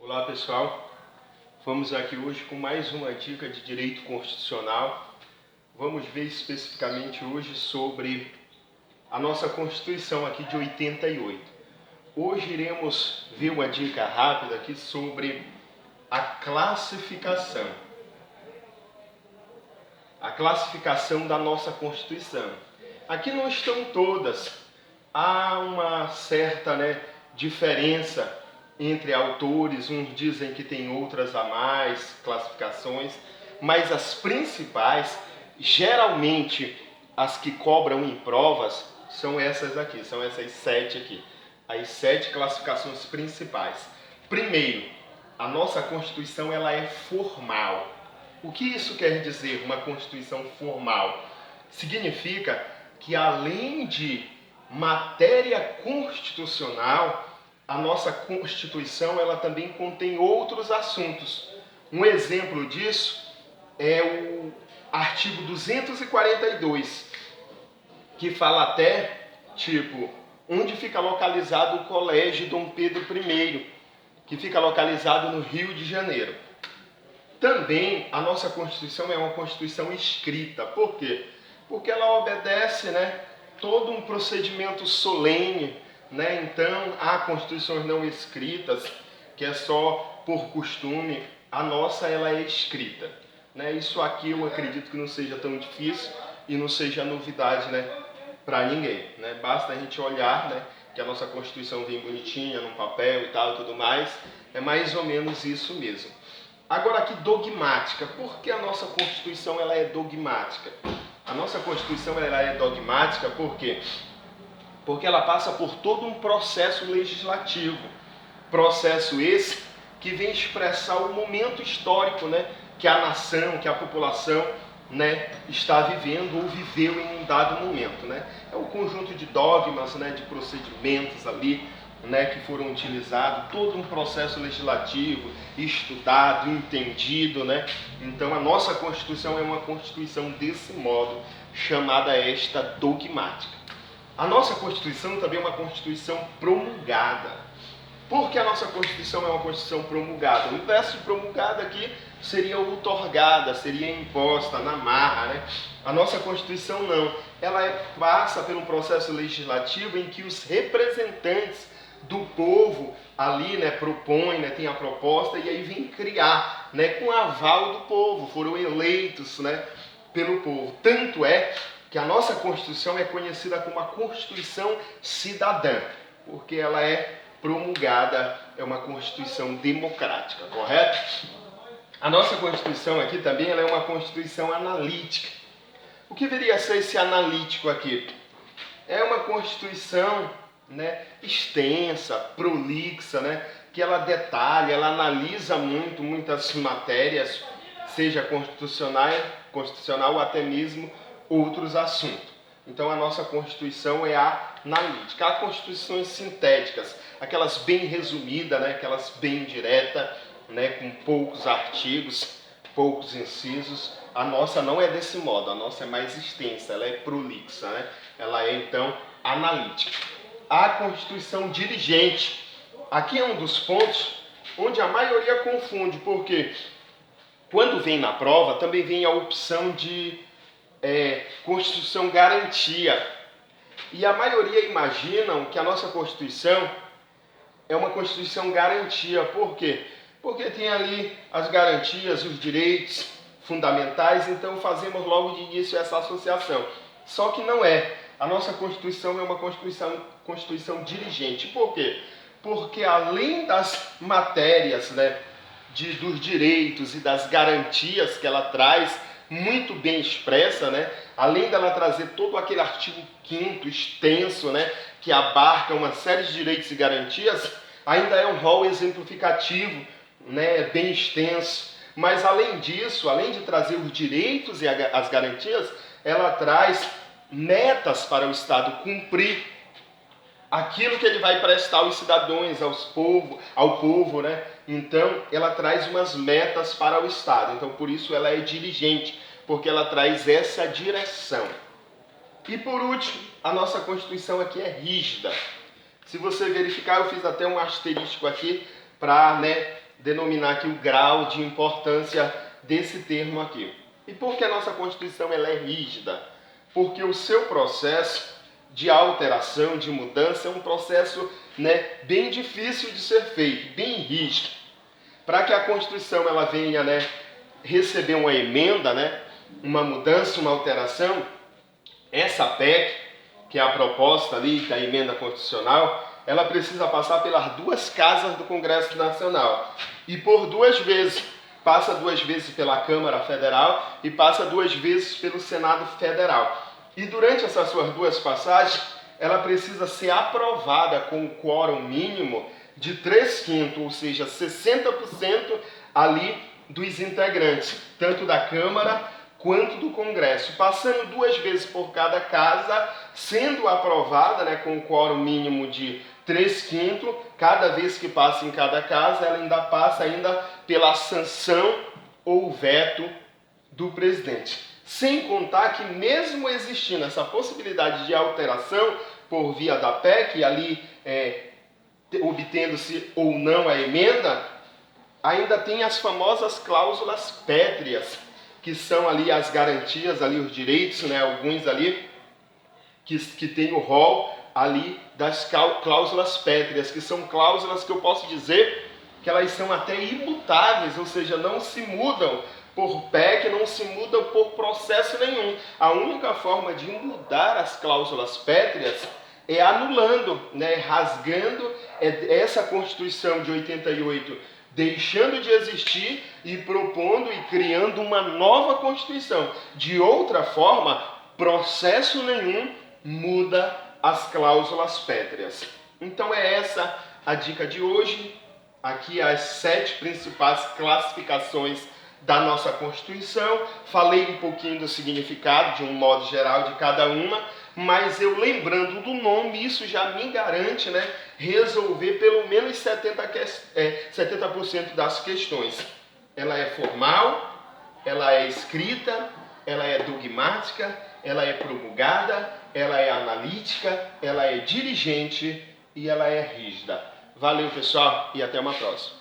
Olá pessoal, vamos aqui hoje com mais uma dica de direito constitucional. Vamos ver especificamente hoje sobre a nossa Constituição aqui de 88. Hoje iremos ver uma dica rápida aqui sobre a classificação. A classificação da nossa Constituição. Aqui não estão todas, há uma certa diferença entre autores, uns dizem que tem outras a mais, classificações, mas as principais, geralmente as que cobram em provas, são essas aqui, são essas 7 aqui, as 7 classificações principais. Primeiro, a nossa Constituição ela é formal. O que isso quer dizer, uma Constituição formal? Significa que além de matéria constitucional, a nossa Constituição ela também contém outros assuntos. Um exemplo disso é o artigo 242, que fala até, onde fica localizado o Colégio Dom Pedro I, que fica localizado no Rio de Janeiro. Também a nossa Constituição é uma Constituição escrita. Por quê? Porque ela obedece todo um procedimento solene. Então, há constituições não escritas, que é só por costume. A nossa ela é escrita. Isso aqui eu acredito que não seja tão difícil e não seja novidade para ninguém. Basta a gente olhar que a nossa Constituição vem bonitinha, num papel e tal, tudo mais. É mais ou menos isso mesmo. Agora aqui, dogmática. Por que a nossa Constituição ela é dogmática? A nossa Constituição ela é dogmática por quê? Porque ela passa por todo um processo legislativo. Processo esse que vem expressar o momento histórico que a nação, que a população está vivendo ou viveu em um dado momento. É um conjunto de dogmas, de procedimentos ali, que foram utilizados, todo um processo legislativo, estudado, entendido. Então a nossa Constituição é uma Constituição desse modo, chamada esta dogmática. A nossa Constituição também é uma Constituição promulgada. Por que a nossa Constituição é uma Constituição promulgada? O inverso de promulgada aqui seria outorgada, seria imposta na marra. A nossa Constituição não. Ela passa por um processo legislativo em que os representantes do povo ali propõem, tem a proposta e aí vem criar com aval do povo, foram eleitos pelo povo. Tanto é que a nossa Constituição é conhecida como a Constituição Cidadã, porque ela é promulgada, é uma Constituição democrática, correto? A nossa Constituição aqui também ela é uma Constituição analítica. O que viria a ser esse analítico aqui? É uma Constituição extensa, prolixa, que ela detalha, ela analisa muitas matérias, seja constitucional ou até mesmo outros assuntos. Então a nossa Constituição é analítica. Há constituições sintéticas, aquelas bem resumidas, aquelas bem diretas, com poucos artigos, poucos incisos. A nossa não é desse modo, a nossa é mais extensa, ela é prolixa, ela é então analítica. A Constituição dirigente. Aqui é um dos pontos onde a maioria confunde, porque quando vem na prova também vem a opção de Constituição garantia. E a maioria imaginam que a nossa Constituição é uma Constituição garantia. Por quê? Porque tem ali as garantias, os direitos fundamentais, então fazemos logo de início essa associação. Só que não é. A nossa Constituição é uma Constituição dirigente. Por quê? Porque além das matérias dos direitos e das garantias que ela traz, muito bem expressa, além dela trazer todo aquele artigo 5º extenso, que abarca uma série de direitos e garantias, ainda é um rol exemplificativo, bem extenso. Mas além disso, além de trazer os direitos e as garantias, ela traz metas para o Estado cumprir, aquilo que ele vai prestar aos cidadãos, ao povo. Então, ela traz umas metas para o Estado. Então, por isso ela é dirigente, porque ela traz essa direção. E por último, a nossa Constituição aqui é rígida. Se você verificar, eu fiz até um asterístico aqui para denominar aqui o grau de importância desse termo aqui. E por que a nossa Constituição ela é rígida? Porque o seu processo de alteração, de mudança, é um processo, bem difícil de ser feito, bem rígido. Para que a Constituição ela venha, receber uma emenda, uma mudança, uma alteração, essa PEC, que é a proposta ali da emenda constitucional, ela precisa passar pelas duas casas do Congresso Nacional. E por duas vezes. Passa duas vezes pela Câmara Federal e passa duas vezes pelo Senado Federal. E durante essas suas duas passagens, ela precisa ser aprovada com o quórum mínimo de 3/5, ou seja, 60% ali dos integrantes, tanto da Câmara quanto do Congresso, passando duas vezes por cada casa, sendo aprovada com o quórum mínimo de 3/5, cada vez que passa em cada casa, ela ainda passa pela sanção ou veto do presidente. Sem contar que mesmo existindo essa possibilidade de alteração por via da PEC, ali obtendo-se ou não a emenda, ainda tem as famosas cláusulas pétreas, que são ali as garantias, ali os direitos, alguns ali que tem o rol ali das cláusulas pétreas, que são cláusulas que eu posso dizer que elas são até imutáveis, ou seja, não se mudam por PEC, não se mudam por processo nenhum. A única forma de mudar as cláusulas pétreas é anulando, rasgando essa Constituição de 88, deixando de existir e propondo e criando uma nova Constituição. De outra forma, processo nenhum muda as cláusulas pétreas. Então é essa a dica de hoje. Aqui as 7 principais classificações da nossa Constituição. Falei um pouquinho do significado, de um modo geral, de cada uma, mas eu lembrando do nome, isso já me garante, resolver pelo menos 70% das questões. Ela é formal, ela é escrita, ela é dogmática, ela é promulgada, ela é analítica, ela é dirigente e ela é rígida. Valeu, pessoal, e até uma próxima.